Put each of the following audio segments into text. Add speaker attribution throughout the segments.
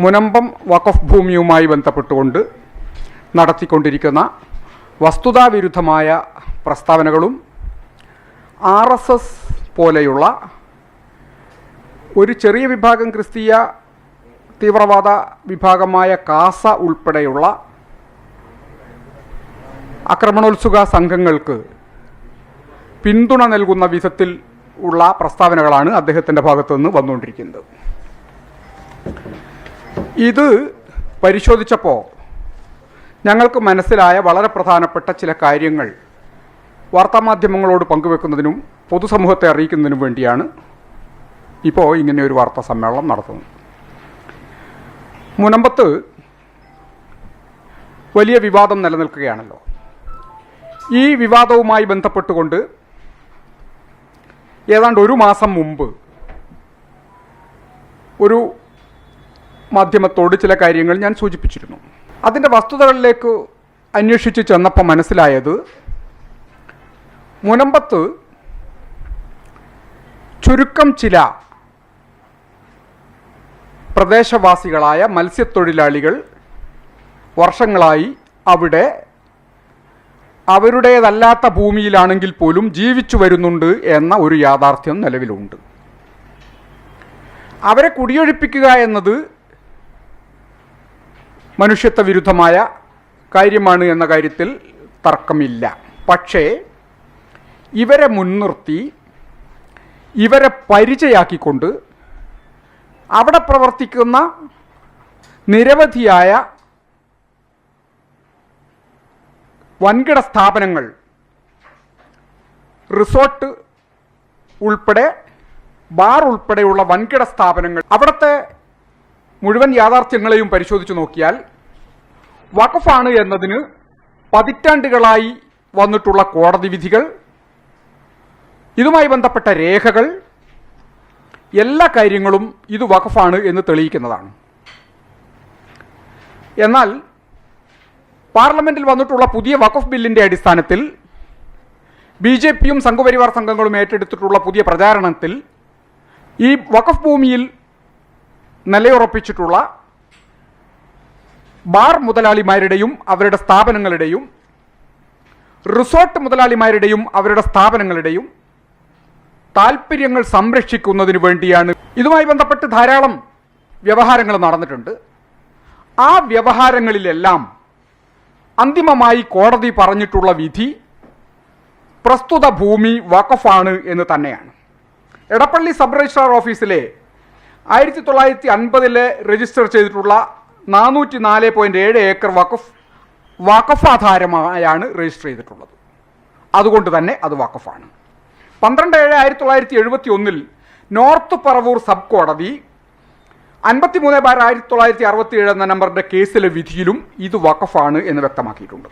Speaker 1: മുനമ്പം വഖഫ് ഭൂമിയുമായി ബന്ധപ്പെട്ടുകൊണ്ട് നടത്തിക്കൊണ്ടിരിക്കുന്ന വസ്തുതാവിരുദ്ധമായ പ്രസ്താവനകളും RSS പോലെയുള്ള ഒരു ചെറിയ വിഭാഗം ക്രിസ്തീയ തീവ്രവാദ വിഭാഗമായ കാസ ഉൾപ്പെടെയുള്ള ആക്രമണോത്സുക സംഘങ്ങൾക്ക് പിന്തുണ നൽകുന്ന വിധത്തിൽ ഉള്ള പ്രസ്താവനകളാണ് അദ്ദേഹത്തിൻ്റെ ഭാഗത്തു നിന്ന് വന്നുകൊണ്ടിരിക്കുന്നത്. ഇത് പരിശോധിച്ചപ്പോൾ ഞങ്ങൾക്ക് മനസ്സിലായ വളരെ പ്രധാനപ്പെട്ട ചില കാര്യങ്ങൾ വാർത്താമാധ്യമങ്ങളോട് പങ്കുവെക്കുന്നതിനും പൊതുസമൂഹത്തെ അറിയിക്കുന്നതിനും വേണ്ടിയാണ് ഇപ്പോൾ ഇങ്ങനെ ഒരു വാർത്താ സമ്മേളനം നടത്തുന്നത്. മുനമ്പത്ത് വലിയ വിവാദം നിലനിൽക്കുകയാണല്ലോ. ഈ വിവാദവുമായി ബന്ധപ്പെട്ടുകൊണ്ട് ഏതാണ്ട് ഒരു മാസം മുമ്പ് ഒരു മാധ്യമത്തോട് ചില കാര്യങ്ങൾ ഞാൻ സൂചിപ്പിച്ചിരുന്നു. അതിൻ്റെ വസ്തുതകളിലേക്ക് അന്വേഷിച്ച് ചെന്നപ്പോൾ മനസ്സിലായത് മുനമ്പത്ത് ചുരുക്കം ചില പ്രദേശവാസികളായ മത്സ്യത്തൊഴിലാളികൾ വർഷങ്ങളായി അവിടെ അവരുടേതല്ലാത്ത ഭൂമിയിലാണെങ്കിൽ പോലും ജീവിച്ചു വരുന്നുണ്ട് എന്ന ഒരു യാഥാർത്ഥ്യം നിലവിലുണ്ട്. അവരെ കുടിയൊഴിപ്പിക്കുക എന്നത് മനുഷ്യത്വ വിരുദ്ധമായ കാര്യമാണ് എന്ന കാര്യത്തിൽ തർക്കമില്ല. പക്ഷേ ഇവരെ മുൻനിർത്തി ഇവരെ പരിചയാക്കിക്കൊണ്ട് അവിടെ പ്രവർത്തിക്കുന്ന നിരവധിയായ വൻകിട സ്ഥാപനങ്ങൾ, റിസോർട്ട് ഉൾപ്പെടെ ബാർ ഉൾപ്പെടെയുള്ള വൻകിട സ്ഥാപനങ്ങൾ, അവിടുത്തെ മുഴുവൻ യാഥാർത്ഥ്യങ്ങളെയും പരിശോധിച്ച് നോക്കിയാൽ വഖഫാണ് എന്നതിന് പതിറ്റാണ്ടുകളായി വന്നിട്ടുള്ള കോടതി വിധികൾ, ഇതുമായി ബന്ധപ്പെട്ട രേഖകൾ, എല്ലാ കാര്യങ്ങളും ഇത് വഖഫാണ് എന്ന് തെളിയിക്കുന്നതാണ്. എന്നാൽ പാർലമെന്റിൽ വന്നിട്ടുള്ള പുതിയ വഖഫ് ബില്ലിന്റെ അടിസ്ഥാനത്തിൽ BJPയും സംഘപരിവാർ സംഘങ്ങളും ഏറ്റെടുത്തിട്ടുള്ള പുതിയ പ്രചാരണത്തിൽ ഈ വഖഫ് ഭൂമിയിൽ നിലയുറപ്പിച്ചിട്ടുള്ള ബാർ മുതലാളിമാരുടെയും അവരുടെ സ്ഥാപനങ്ങളുടെയും റിസോർട്ട് മുതലാളിമാരുടെയും അവരുടെ സ്ഥാപനങ്ങളുടെയും താൽപ്പര്യങ്ങൾ സംരക്ഷിക്കുന്നതിന് വേണ്ടിയാണ്. ഇതുമായി ബന്ധപ്പെട്ട് ധാരാളം വ്യവഹാരങ്ങൾ നടന്നിട്ടുണ്ട്. ആ വ്യവഹാരങ്ങളിലെല്ലാം അന്തിമമായി കോടതി പറഞ്ഞിട്ടുള്ള വിധി പ്രസ്തുത ഭൂമി വഖഫാണ് എന്ന് തന്നെയാണ്. എടപ്പള്ളി സബ് രജിസ്ട്രാർ ഓഫീസിലെ 1950 രജിസ്റ്റർ ചെയ്തിട്ടുള്ള 404.7 ഏക്കർ വഖഫാധാരമായാണ് രജിസ്റ്റർ ചെയ്തിട്ടുള്ളത്. അതുകൊണ്ട് തന്നെ അത് വഖഫാണ്. 12/7/1971 നോർത്ത് പറവൂർ സബ് കോടതി 53/1967 എന്ന നമ്പറിന്റെ കേസിലെ വിധിയിലും ഇത് വഖഫാണ് എന്ന് വ്യക്തമാക്കിയിട്ടുണ്ട്.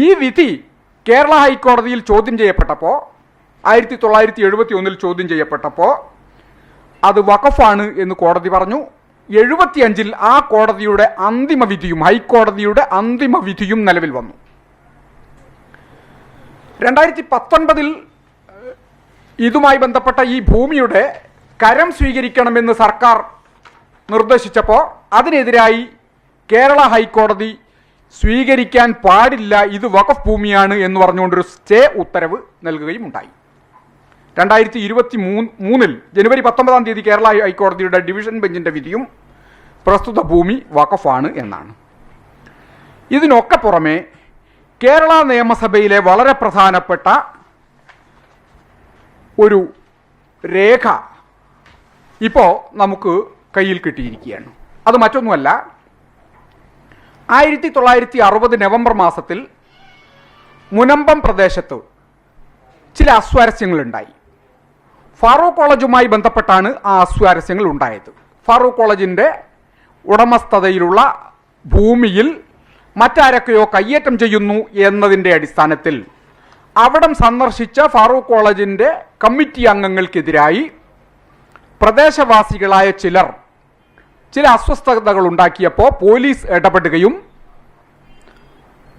Speaker 1: ഈ വിധി കേരള ഹൈക്കോടതിയിൽ ചോദ്യം ചെയ്യപ്പെട്ടപ്പോൾ 1971 ചോദ്യം ചെയ്യപ്പെട്ടപ്പോൾ അത് വഖഫാണ് എന്ന് കോടതി പറഞ്ഞു. 75 ആ കോടതിയുടെ അന്തിമ വിധിയും, ഹൈക്കോടതിയുടെ അന്തിമ വിധിയും നിലവിൽ വന്നു. 2019 ഇതുമായി ബന്ധപ്പെട്ട ഈ ഭൂമിയുടെ കരം സ്വീകരിക്കണമെന്ന് സർക്കാർ നിർദ്ദേശിച്ചപ്പോൾ അതിനെതിരായി കേരള ഹൈക്കോടതി സ്വീകരിക്കാൻ പാടില്ല, ഇത് വഖഫ് ഭൂമിയാണ് എന്ന് പറഞ്ഞുകൊണ്ടൊരു സ്റ്റേ ഉത്തരവ് നൽകുകയും ഉണ്ടായി. 2023 ജനുവരി 19 കേരള ഹൈക്കോടതിയുടെ ഡിവിഷൻ ബെഞ്ചിന്റെ വിധിയും പ്രസ്തുത ഭൂമി വഖഫാണ് എന്നാണ്. ഇതിനൊക്കെ പുറമെ കേരള നിയമസഭയിലെ വളരെ പ്രധാനപ്പെട്ട ഒരു രേഖ ഇപ്പോൾ നമുക്ക് കയ്യിൽ കിട്ടിയിരിക്കുകയാണ്. അത് മറ്റൊന്നുമല്ല, 1960 നവംബർ മാസത്തിൽ മുനമ്പം പ്രദേശത്ത് ചില അസ്വാരസ്യങ്ങളുണ്ടായി. ഫാറൂഖ് കോളേജുമായി ബന്ധപ്പെട്ടാണ് ആ അസ്വാരസ്യങ്ങൾ ഉണ്ടായത്. ഫാറൂഖ് കോളേജിൻ്റെ ഉടമസ്ഥതയിലുള്ള ഭൂമിയിൽ മറ്റാരൊക്കെയോ കയ്യേറ്റം ചെയ്യുന്നു എന്നതിൻ്റെ അടിസ്ഥാനത്തിൽ അവിടം സന്ദർശിച്ച ഫാറൂഖ് കോളേജിൻ്റെ കമ്മിറ്റി അംഗങ്ങൾക്കെതിരായി പ്രദേശവാസികളായ ചില അസ്വസ്ഥതകൾ ഉണ്ടാക്കിയപ്പോൾ പോലീസ് ഇടപെടുകയും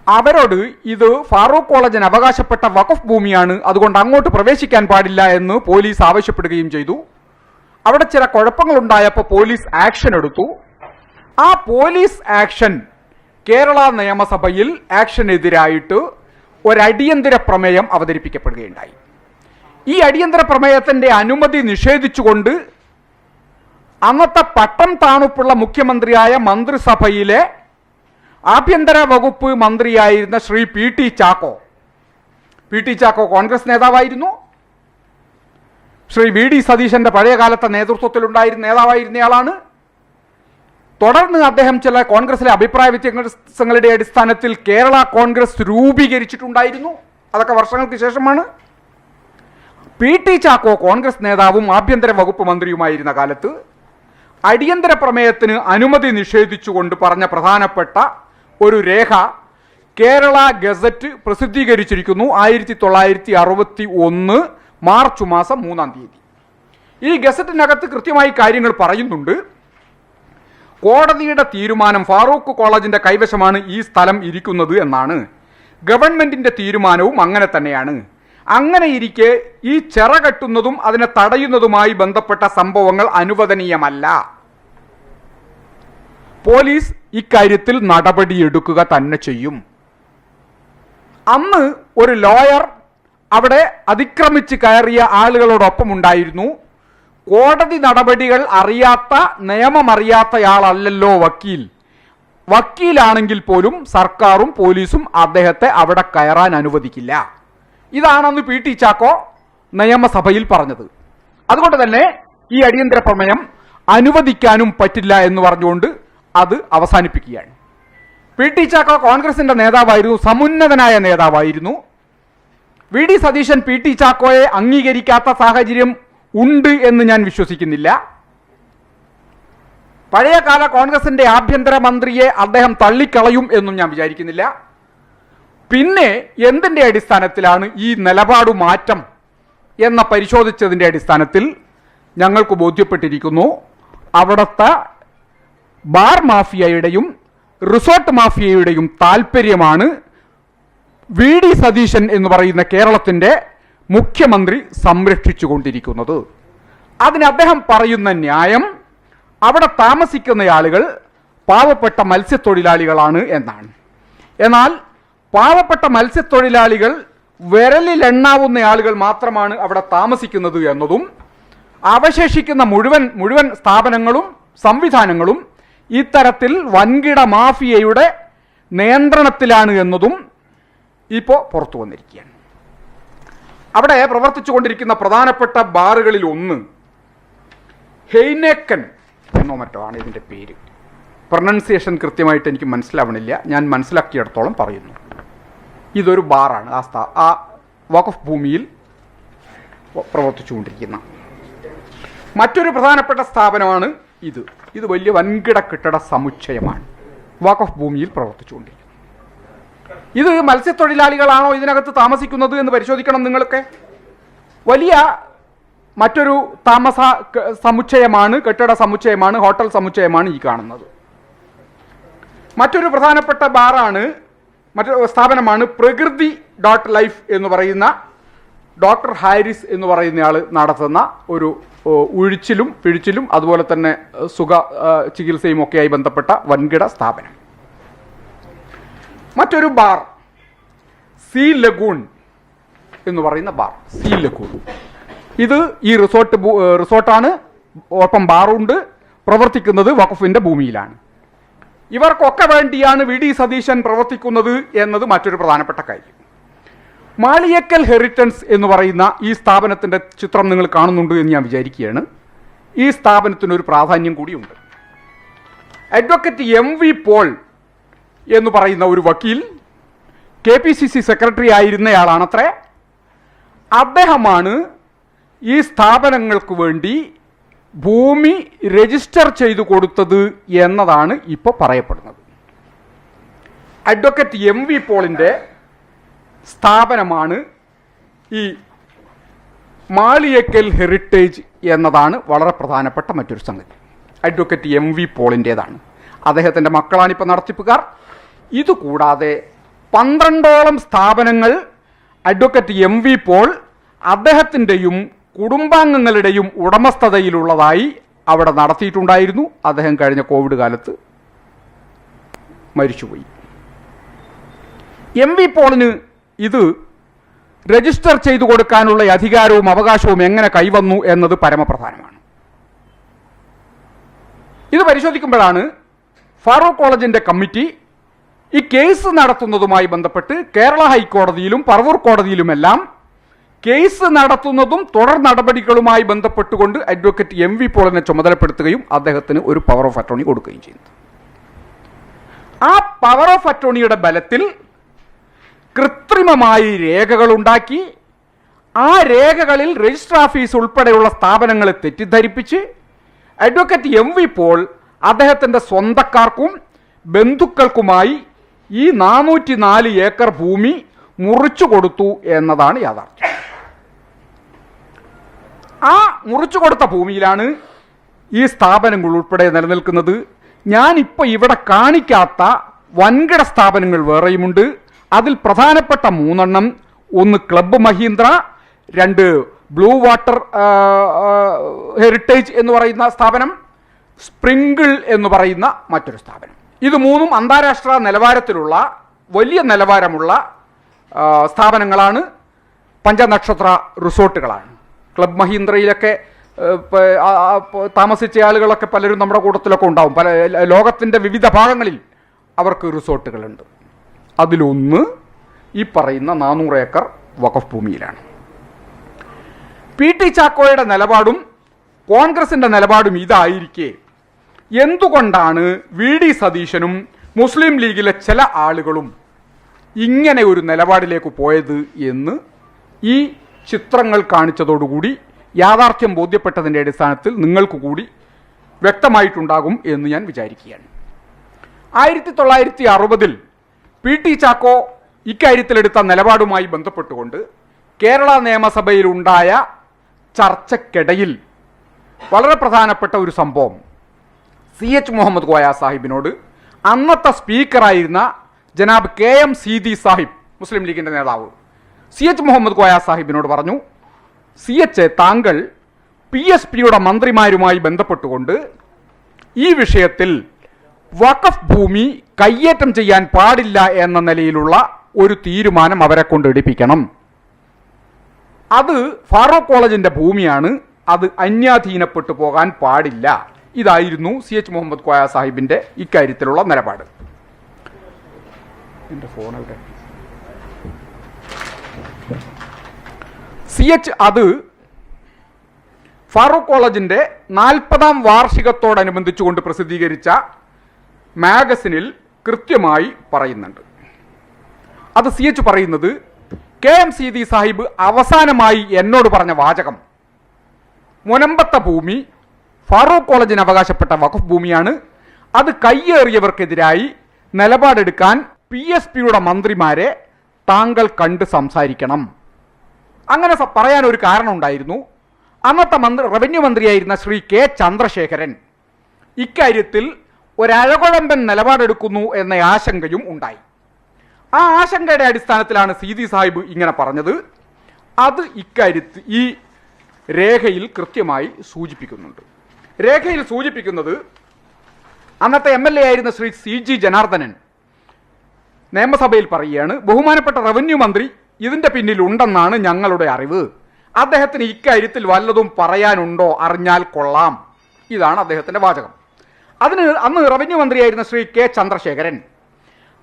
Speaker 1: അവരോട് ഇത് ഫാറൂഖ് കോളേജിന് അവകാശപ്പെട്ട വഖഫ് ഭൂമിയാണ്, അതുകൊണ്ട് അങ്ങോട്ട് പ്രവേശിക്കാൻ പാടില്ല എന്ന് പോലീസ് ആവശ്യപ്പെടുകയും ചെയ്തു. അവിടെ ചില കുഴപ്പങ്ങളുണ്ടായപ്പോൾ പോലീസ് ആക്ഷൻ എടുത്തു. ആ പോലീസ് ആക്ഷൻ കേരള നിയമസഭയിൽ ആക്ഷനെതിരായിട്ട് ഒരടിയന്തര പ്രമേയം അവതരിപ്പിക്കപ്പെടുകയുണ്ടായി. ഈ അടിയന്തര പ്രമേയത്തിന്റെ അനുമതി നിഷേധിച്ചുകൊണ്ട് അന്നത്തെ പട്ടം താണുപ്പുള്ള മുഖ്യമന്ത്രിയായ മന്ത്രിസഭയിലെ ആഭ്യന്തര വകുപ്പ് മന്ത്രിയായിരുന്ന ശ്രീ പി ടി ചാക്കോ കോൺഗ്രസ് നേതാവായിരുന്നു. ശ്രീ വി ഡി സതീശന്റെ പഴയകാലത്തെ നേതൃത്വത്തിലുണ്ടായിരുന്ന നേതാവായിരുന്നയാളാണ്. തുടർന്ന് അദ്ദേഹം ചില കോൺഗ്രസിലെ അഭിപ്രായ വ്യത്യാസങ്ങളുടെ അടിസ്ഥാനത്തിൽ കേരള കോൺഗ്രസ് രൂപീകരിച്ചിട്ടുണ്ടായിരുന്നു. അതൊക്കെ വർഷങ്ങൾക്ക് ശേഷമാണ്. പി ടി ചാക്കോ കോൺഗ്രസ് നേതാവും ആഭ്യന്തര വകുപ്പ് മന്ത്രിയുമായിരുന്ന കാലത്ത് അടിയന്തര പ്രമേയത്തിന് അനുമതി നിഷേധിച്ചുകൊണ്ട് പറഞ്ഞ പ്രധാനപ്പെട്ട ഒരു രേഖ കേരള ഗസറ്റ് പ്രസിദ്ധീകരിച്ചിരിക്കുന്നു 1961 മാർച്ച് മാസം 3-ാം തീയതി. ഈ ഗസറ്റിനകത്ത് കൃത്യമായി കാര്യങ്ങൾ പറയുന്നുണ്ട്. കോടതിയുടെ തീരുമാനം ഫാറൂഖ് കോളേജിന്റെ കൈവശമാണ് ഈ സ്ഥലം ഇരിക്കുന്നത് എന്നാണ്. ഗവൺമെന്റിന്റെ തീരുമാനവും അങ്ങനെ തന്നെയാണ്. അങ്ങനെ ഇരിക്കെ ഈ ചെറ കെട്ടുന്നതും അതിനെ തടയുന്നതുമായി ബന്ധപ്പെട്ട സംഭവങ്ങൾ അനുവദനീയമല്ല. പോലീസ് ഇക്കാര്യത്തിൽ നടപടിയെടുക്കുക തന്നെ ചെയ്യും. അന്ന് ഒരു ലോയർ അവിടെ അതിക്രമിച്ച് കയറിയ ആളുകളോടൊപ്പം ഉണ്ടായിരുന്നു. കോടതി നടപടികൾ അറിയാത്ത, നിയമം അറിയാത്തയാളല്ലല്ലോ വക്കീലാണെങ്കിൽ പോലും സർക്കാരും പോലീസും അദ്ദേഹത്തെ അവിടെ കയറാൻ അനുവദിക്കില്ല. ഇതാണെന്ന് പി ടി ചാക്കോ നിയമസഭയിൽ പറഞ്ഞത്. അതുകൊണ്ട് തന്നെ ഈ അടിയന്തര പ്രമേയം അനുവദിക്കാനും പറ്റില്ല എന്ന് പറഞ്ഞുകൊണ്ട് അത് അവസാനിപ്പിക്കുകയാണ്. പി ടി ചാക്കോ കോൺഗ്രസിന്റെ നേതാവായിരുന്നു, സമുന്നതനായ നേതാവായിരുന്നു. V D Satheesan P T ചാക്കോയെ അംഗീകരിക്കാത്ത സാഹചര്യം ഉണ്ട് എന്ന് ഞാൻ വിശ്വസിക്കുന്നില്ല. പഴയകാല കോൺഗ്രസിന്റെ ആഭ്യന്തര മന്ത്രിയെ അദ്ദേഹം തള്ളിക്കളയും എന്നും ഞാൻ വിചാരിക്കുന്നില്ല. പിന്നെ എന്തിന്റെ അടിസ്ഥാനത്തിലാണ് ഈ നിലപാട് മാറ്റം എന്ന പരിശോധിച്ചതിന്റെ അടിസ്ഥാനത്തിൽ ഞങ്ങൾക്ക് ബോധ്യപ്പെട്ടിരിക്കുന്നു, അവിടുത്തെ ബാർ മാഫിയയുടെയും റിസോർട്ട് മാഫിയയുടെയും താല്പര്യമാണ് വി ഡി സതീശൻ എന്ന് പറയുന്ന കേരളത്തിന്റെ മുഖ്യമന്ത്രി സംരക്ഷിച്ചുകൊണ്ടിരിക്കുന്നത്. അതിന് അദ്ദേഹം പറയുന്ന ന്യായം അവിടെ താമസിക്കുന്ന ആളുകൾ പാവപ്പെട്ട മത്സ്യത്തൊഴിലാളികളാണ് എന്നാണ്. എന്നാൽ പാവപ്പെട്ട മത്സ്യത്തൊഴിലാളികൾ വിരലിലെണ്ണാവുന്ന ആളുകൾ മാത്രമാണ് അവിടെ താമസിക്കുന്നത് എന്നതും അവശേഷിക്കുന്ന മുഴുവൻ സ്ഥാപനങ്ങളും സംവിധാനങ്ങളും ഇത്തരത്തിൽ വൻകിട മാഫിയയുടെ നിയന്ത്രണത്തിലാണ് എന്നതും ഇപ്പോൾ പുറത്തു വന്നിരിക്കുകയാണ്. അവിടെ പ്രവർത്തിച്ചുകൊണ്ടിരിക്കുന്ന പ്രധാനപ്പെട്ട ബാറുകളിൽ ഒന്ന് ഹെയ്നേക്കൻ എന്നോ മറ്റോ ആണ് ഇതിൻ്റെ പേര്. പ്രൊനൗൺസിയേഷൻ കൃത്യമായിട്ട് എനിക്ക് മനസ്സിലാവണില്ല. ഞാൻ മനസ്സിലാക്കിയിടത്തോളം പറയുന്നു, ഇതൊരു ബാറാണ്. ആ വഖഫ് ഭൂമിയിൽ പ്രവർത്തിച്ചുകൊണ്ടിരിക്കുന്ന മറ്റൊരു പ്രധാനപ്പെട്ട സ്ഥാപനമാണ് ഇത് വലിയ വൻകിട കെട്ടിട സമുച്ചയമാണ്, വഖഫ് ഭൂമിയിൽ പ്രവർത്തിച്ചുകൊണ്ടിരിക്കുന്നത്. ഇത് മത്സ്യത്തൊഴിലാളികളാണോ ഇതിനകത്ത് താമസിക്കുന്നത് എന്ന് പരിശോധിക്കണം നിങ്ങളൊക്കെ. വലിയ മറ്റൊരു താമസ സമുച്ചയമാണ്, കെട്ടിട സമുച്ചയമാണ്, ഹോട്ടൽ സമുച്ചയമാണ് ഈ കാണുന്നത്. മറ്റൊരു പ്രധാനപ്പെട്ട ബാറാണ്, മറ്റൊരു സ്ഥാപനമാണ് പ്രകൃതി .ലൈഫ് എന്ന് പറയുന്ന ഡോക്ടർ ഹാരിസ് എന്ന് പറയുന്നയാൾ നടത്തുന്ന ഒരു ഉഴിച്ചിലും പിഴിച്ചിലും അതുപോലെ തന്നെ സുഖ ചികിത്സയും ഒക്കെയായി ബന്ധപ്പെട്ട വൻകിട സ്ഥാപനം. മറ്റൊരു ബാർ സീ ലഗൂൺ എന്ന് പറയുന്ന ബാർ, സീ ലഗൂൺ. ഇത് ഈ റിസോർട്ടാണ്, ഒപ്പം ബാറുണ്ട്, പ്രവർത്തിക്കുന്നത് വഖഫിന്റെ ഭൂമിയിലാണ്. ഇവർക്കൊക്കെ വേണ്ടിയാണ് വി ഡി സതീശൻ പ്രവർത്തിക്കുന്നത് എന്നത് മറ്റൊരു പ്രധാനപ്പെട്ട കാര്യം. മാളിയേക്കൽ ഹെറിറ്റൻസ് എന്ന് പറയുന്ന ഈ സ്ഥാപനത്തിന്റെ ചിത്രം നിങ്ങൾ കാണുന്നുണ്ട് എന്ന് ഞാൻ വിചാരിക്കുകയാണ്. ഈ സ്ഥാപനത്തിനൊരു പ്രാധാന്യം കൂടിയുണ്ട്. അഡ്വക്കേറ്റ് MV പോൾ എന്ന് പറയുന്ന ഒരു വക്കീൽ KPCC സെക്രട്ടറി ആയിരുന്നയാളാണത്രേ. അദ്ദേഹമാണ് ഈ സ്ഥാപനങ്ങൾക്ക് വേണ്ടി ഭൂമി രജിസ്റ്റർ ചെയ്തു കൊടുത്തത് എന്നതാണ് ഇപ്പോൾ പറയപ്പെടുന്നത്. അഡ്വക്കേറ്റ് MV പോളിൻ്റെ സ്ഥാപനമാണ് ഈ മാളിയേക്കൽ ഹെറിറ്റേജ് എന്നതാണ് വളരെ പ്രധാനപ്പെട്ട മറ്റൊരു സംഗതി. Advocate MV പോളിൻ്റേതാണ്. അദ്ദേഹത്തിൻ്റെ മക്കളാണിപ്പോൾ നടത്തിപ്പുകാർ. ഇതുകൂടാതെ 12ഓളം സ്ഥാപനങ്ങൾ അഡ്വക്കേറ്റ് MV പോൾ അദ്ദേഹത്തിൻ്റെയും കുടുംബാംഗങ്ങളുടെയും ഉടമസ്ഥതയിലുള്ളതായി അവിടെ നടത്തിയിട്ടുണ്ടായിരുന്നു. അദ്ദേഹം കഴിഞ്ഞ കോവിഡ് കാലത്ത് മരിച്ചുപോയി. എം വി പോളിന് ഇത് രജിസ്റ്റർ ചെയ്തു കൊടുക്കാനുള്ള അധികാരവും അവകാശവും എങ്ങനെ കൈവന്നു എന്നത് പരമപ്രധാനമാണ്. ഇത് പരിശോധിക്കുമ്പോഴാണ് ഫാറൂഖ് കോളേജിന്റെ കമ്മിറ്റി ഈ കേസ് നടത്തുന്നതുമായി ബന്ധപ്പെട്ട് കേരള ഹൈക്കോടതിയിലും പറവൂർ കോടതിയിലുമെല്ലാം കേസ് നടത്തുന്നതും തുടർ നടപടികളുമായി ബന്ധപ്പെട്ടുകൊണ്ട് അഡ്വക്കേറ്റ് എം വി പോളിനെ ചുമതലപ്പെടുത്തുകയും അദ്ദേഹത്തിന് ഒരു പവർ ഓഫ് അറ്റോർണി കൊടുക്കുകയും ചെയ്യുന്നത്. ആ പവർ ഓഫ് അറ്റോർണിയുടെ ബലത്തിൽ കൃത്രിമമായി രേഖകളുണ്ടാക്കി ആ രേഖകളിൽ രജിസ്റ്റർ ഓഫീസ് ഉൾപ്പെടെയുള്ള സ്ഥാപനങ്ങളെ തെറ്റിദ്ധരിപ്പിച്ച് അഡ്വക്കേറ്റ് എം വി പോൾ അദ്ദേഹത്തിൻ്റെ സ്വന്തക്കാർക്കും ബന്ധുക്കൾക്കുമായി ഈ 404 ഏക്കർ ഭൂമി മുറിച്ചു കൊടുത്തു എന്നതാണ് യാഥാർത്ഥ്യം. ആ മുറിച്ചു കൊടുത്ത ഭൂമിയിലാണ് ഈ സ്ഥാപനങ്ങൾ ഉൾപ്പെടെ നിലനിൽക്കുന്നത്. ഞാനിപ്പോൾ ഇവിടെ കാണിക്കാത്ത വൻകിട സ്ഥാപനങ്ങൾ വേറെയുമുണ്ട്. അതിൽ പ്രധാനപ്പെട്ട 3 ഒന്ന് club Mahindra, 2 blue water heritage എന്ന് പറയുന്ന സ്ഥാപനം, സ്പ്രിങ്കിൾ എന്ന് പറയുന്ന മറ്റൊരു സ്ഥാപനം. ഇത് 3 അന്താരാഷ്ട്ര നിലവാരത്തിലുള്ള വലിയ നിലവാരമുള്ള സ്ഥാപനങ്ങളാണ്, പഞ്ചനക്ഷത്ര റിസോർട്ടുകളാണ്. ക്ലബ് മഹീന്ദ്രയിലൊക്കെ താമസിച്ച ആളുകളൊക്കെ പലരും നമ്മുടെ കൂട്ടത്തിലൊക്കെ ഉണ്ടാവും. പല ലോകത്തിൻ്റെ വിവിധ ഭാഗങ്ങളിൽ അവർക്ക് റിസോർട്ടുകളുണ്ട്. അതിലൊന്ന് ഈ പറയുന്ന 400 ഏക്കർ വഖഫ് ഭൂമിയിലാണ്. പി ടി ചാക്കോയുടെ നിലപാടും കോൺഗ്രസിൻ്റെ നിലപാടും ഇതായിരിക്കെ എന്തുകൊണ്ടാണ് വി ഡി സതീശനും മുസ്ലിം ലീഗിലെ ചില ആളുകളും ഇങ്ങനെ ഒരു നിലപാടിലേക്ക് പോയത് എന്ന് ഈ ചിത്രങ്ങൾ കാണിച്ചതോടുകൂടി യാഥാർത്ഥ്യം ബോധ്യപ്പെട്ടതിൻ്റെ അടിസ്ഥാനത്തിൽ നിങ്ങൾക്ക് കൂടി വ്യക്തമായിട്ടുണ്ടാകും എന്ന് ഞാൻ വിചാരിക്കുകയാണ്. 1960 പി ടി ചാക്കോ ഇക്കാര്യത്തിലെടുത്ത നിലപാടുമായി ബന്ധപ്പെട്ടുകൊണ്ട് കേരള നിയമസഭയിലുണ്ടായ ചർച്ചയ്ക്കിടയിൽ വളരെ പ്രധാനപ്പെട്ട ഒരു സംഭവം CH മുഹമ്മദ് കോയ സാഹിബിനോട് അന്നത്തെ സ്പീക്കറായിരുന്ന ജനാബ് KM സീതി സാഹിബ്, മുസ്ലിം ലീഗിൻ്റെ നേതാവ്, CH മുഹമ്മദ് കോയ സാഹിബിനോട് പറഞ്ഞു, CH താങ്കൾ PSPയുടെ മന്ത്രിമാരുമായി ബന്ധപ്പെട്ടുകൊണ്ട് ഈ വിഷയത്തിൽ വഖഫ് ഭൂമി കയ്യേറ്റം ചെയ്യാൻ പാടില്ല എന്ന നിലയിലുള്ള ഒരു തീരുമാനം അവരെ കൊണ്ട് എടുപ്പിക്കണം. അത് ഫാറൂഖ് കോളേജിൻ്റെ ഭൂമിയാണ്, അത് അന്യാധീനപ്പെട്ടു പോകാൻ പാടില്ല. ഇതായിരുന്നു CH മുഹമ്മദ് കോയ സാഹിബിൻ്റെ ഇക്കാര്യത്തിലുള്ള നിലപാട്. CH അത് ഫാറൂഖ് കോളേജിൻ്റെ 40ാം വാർഷികത്തോടനുബന്ധിച്ചുകൊണ്ട് പ്രസിദ്ധീകരിച്ച മാഗസിനിൽ കൃത്യമായി പറയുന്നുണ്ട്. അത് CH പറയുന്നത്, KM സീതി സാഹിബ് അവസാനമായി എന്നോട് പറഞ്ഞ വാചകം, മുനമ്പത്തെ ഭൂമി ഫാറൂഖ് കോളേജിന് അവകാശപ്പെട്ട വഖഫ് ഭൂമിയാണ്, അത് കയ്യേറിയവർക്കെതിരായി നിലപാടെടുക്കാൻ PSPയുടെ മന്ത്രിമാരെ താങ്കൾ കണ്ട് സംസാരിക്കണം. അങ്ങനെ പറയാൻ ഒരു കാരണം ഉണ്ടായിരുന്നു. അന്നത്തെ റവന്യൂ മന്ത്രിയായിരുന്ന ശ്രീ K ചന്ദ്രശേഖരൻ ഇക്കാര്യത്തിൽ ഒരഴകുഴമ്പൻ നിലപാടെടുക്കുന്നു എന്ന ആശങ്കയും ഉണ്ടായി. ആ ആശങ്കയുടെ അടിസ്ഥാനത്തിലാണ് സീതി സാഹിബ് ഇങ്ങനെ പറഞ്ഞത്. അത് ഇക്കാര്യത്തിൽ ഈ രേഖയിൽ കൃത്യമായി സൂചിപ്പിക്കുന്നുണ്ട്. രേഖയിൽ സൂചിപ്പിക്കുന്നത് അന്നത്തെ MLA ആയിരുന്ന ശ്രീ CG ജനാർദ്ദനൻ നിയമസഭയിൽ പറയുകയാണ്, ബഹുമാനപ്പെട്ട റവന്യൂ മന്ത്രി ഇതിൻ്റെ പിന്നിലുണ്ടെന്നാണ് ഞങ്ങളുടെ അറിവ്. അദ്ദേഹത്തിന് ഇക്കാര്യത്തിൽ വല്ലതും പറയാനുണ്ടോ, അറിഞ്ഞാൽ കൊള്ളാം. ഇതാണ് അദ്ദേഹത്തിൻ്റെ വാചകം. അന്ന് റവന്യൂ മന്ത്രിയായിരുന്ന ശ്രീ K ചന്ദ്രശേഖരൻ,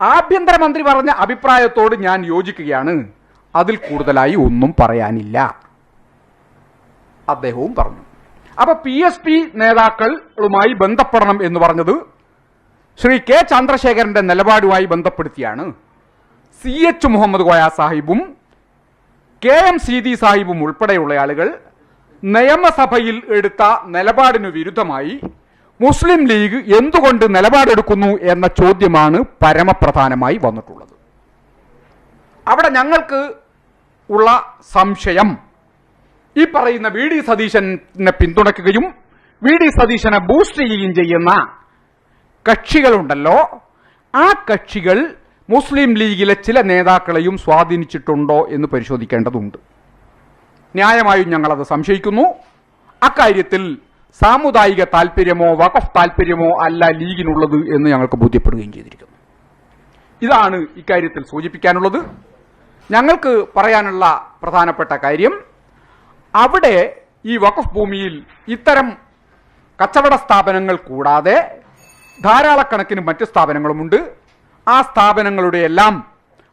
Speaker 1: ആഭ്യന്തരമന്ത്രി പറഞ്ഞ അഭിപ്രായത്തോട് ഞാൻ യോജിക്കുകയാണ്, അതിൽ കൂടുതലായി ഒന്നും പറയാനില്ല, അദ്ദേഹവും പറഞ്ഞു. അപ്പൊ PSP നേതാക്കളുമായി ബന്ധപ്പെടണം എന്ന് പറഞ്ഞത് ശ്രീ K ചന്ദ്രശേഖരന്റെ നിലപാടുമായി ബന്ധപ്പെടുത്തിയാണ്. CH മുഹമ്മദ് കോയ സാഹിബും KM സീതി സാഹിബും ഉൾപ്പെടെയുള്ള ആളുകൾ നിയമസഭയിൽ എടുത്ത നിലപാടിന് വിരുദ്ധമായി മുസ്ലിം ലീഗ് എന്തുകൊണ്ട് നിലപാടെടുക്കുന്നു എന്ന ചോദ്യമാണ് പരമപ്രധാനമായി വന്നിട്ടുള്ളത്. അവിടെ ഞങ്ങൾക്ക് ഉള്ള സംശയം, ഈ പറയുന്ന വി ഡി സതീശനെ പിന്തുണയ്ക്കുകയും വി ഡി സതീശനെ ബൂസ്റ്റ് ചെയ്യുകയും ചെയ്യുന്ന കക്ഷികളുണ്ടല്ലോ, ആ കക്ഷികൾ മുസ്ലിം ലീഗിലെ ചില നേതാക്കളെയും സ്വാധീനിച്ചിട്ടുണ്ടോ എന്ന് പരിശോധിക്കേണ്ടതുണ്ട്. ന്യായമായും ഞങ്ങളത് സംശയിക്കുന്നു. അക്കാര്യത്തിൽ സാമുദായിക താല്പര്യമോ വഖഫ് താല്പര്യമോ അല്ല ലീഗിനുള്ളത് എന്ന് ഞങ്ങൾക്ക് ബോധ്യപ്പെടുകയും ചെയ്തിരിക്കുന്നു. ഇതാണ് ഇക്കാര്യത്തിൽ സൂചിപ്പിക്കാനുള്ളത്. ഞങ്ങൾക്ക് പറയാനുള്ള പ്രധാനപ്പെട്ട കാര്യം, അവിടെ ഈ വഖഫ് ഭൂമിയിൽ ഇത്തരം കച്ചവട സ്ഥാപനങ്ങൾ കൂടാതെ ധാരാളക്കണക്കിന് മറ്റ് സ്ഥാപനങ്ങളുമുണ്ട്. ആ സ്ഥാപനങ്ങളുടെ എല്ലാം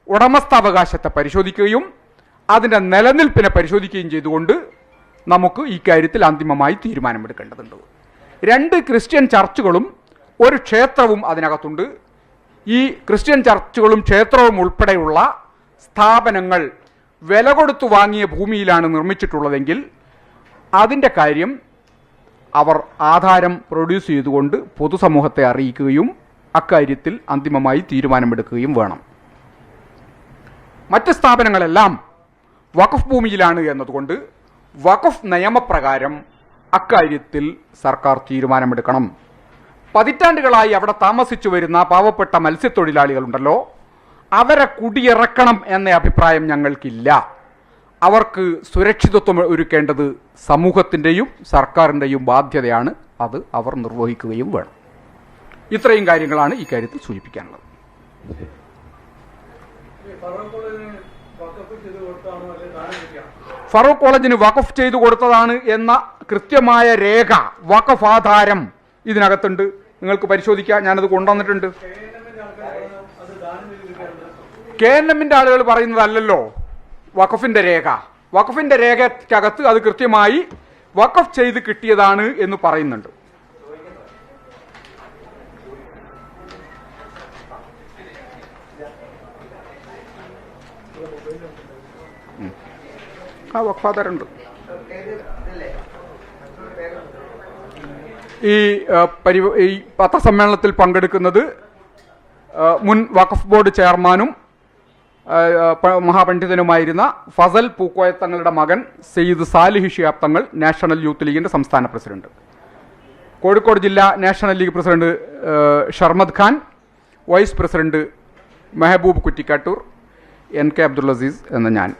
Speaker 1: ഉടമസ്ഥാവകാശത്തെ പരിശോധിക്കുകയും അതിൻ്റെ നിലനിൽപ്പിനെ പരിശോധിക്കുകയും ചെയ്തുകൊണ്ട് നമുക്ക് ഈ കാര്യത്തിൽ അന്തിമമായി തീരുമാനമെടുക്കേണ്ടതുണ്ട്. 2 ക്രിസ്ത്യൻ ചർച്ചുകളും ഒരു ക്ഷേത്രവും അതിനകത്തുണ്ട്. ഈ ക്രിസ്ത്യൻ ചർച്ചുകളും ക്ഷേത്രവും ഉൾപ്പെടെയുള്ള സ്ഥാപനങ്ങൾ വില കൊടുത്തു വാങ്ങിയ ഭൂമിയിലാണ് നിർമ്മിച്ചിട്ടുള്ളതെങ്കിൽ അതിൻ്റെ കാര്യം അവർ ആധാരം പ്രൊഡ്യൂസ് ചെയ്തുകൊണ്ട് പൊതുസമൂഹത്തെ അറിയിക്കുകയും അക്കാര്യത്തിൽ അന്തിമമായി തീരുമാനമെടുക്കുകയും വേണം. മറ്റ് സ്ഥാപനങ്ങളെല്ലാം വഖഫ് ഭൂമിയിലാണ് എന്നതുകൊണ്ട് വഖഫ് നിയമപ്രകാരം അക്കാര്യത്തിൽ സർക്കാർ തീരുമാനമെടുക്കണം. പതിറ്റാണ്ടുകളായി അവിടെ താമസിച്ചു വരുന്ന പാവപ്പെട്ട മത്സ്യത്തൊഴിലാളികളുണ്ടല്ലോ, അവരെ കുടിയിറക്കണം എന്ന അഭിപ്രായം ഞങ്ങൾക്കില്ല. അവർക്ക് സുരക്ഷിതത്വം ഒരുക്കേണ്ടത് സമൂഹത്തിൻ്റെയും സർക്കാരിൻ്റെയും ബാധ്യതയാണ്. അത് അവർ നിർവഹിക്കുകയും വേണം. ഇത്രയും കാര്യങ്ങളാണ് ഈ കാര്യത്തിൽ സൂചിപ്പിക്കാനുള്ളത്. ഫറൂഖ് കോളേജിന് വഖഫ് ചെയ്തു കൊടുത്തതാണ് എന്ന കൃത്യമായ രേഖ, വഖഫ് ആധാരം ഇതിനകത്തുണ്ട്. നിങ്ങൾക്ക് പരിശോധിക്കാം. ഞാനത് കൊണ്ടുവന്നിട്ടുണ്ട്. KNMന്റെ ആളുകൾ പറയുന്നതല്ലല്ലോ വഖഫിന്റെ രേഖ. വഖഫിന്റെ രേഖയ്ക്കകത്ത് അത് കൃത്യമായി വഖഫ് ചെയ്ത് കിട്ടിയതാണ് എന്ന് പറയുന്നുണ്ട്. ആ വഖഫ് ആധാരമുണ്ട്. ഈ പത്രസമ്മേളനത്തിൽ പങ്കെടുക്കുന്നത് മുൻ വഖഫ് ബോർഡ് ചെയർമാനും മഹാപണ്ഡിതനുമായിരുന്ന ഫസൽ പൂക്കോയത്തങ്ങളുടെ മകൻ Syed Salih Shihab Thangal, national youth ലീഗിന്റെ സംസ്ഥാന പ്രസിഡന്റ്, കോഴിക്കോട് ജില്ലാ National League president Sharmad Khan, vice president Mehboob Kuttikkattoor, NK Abdul Azeez എന്ന ഞാൻ.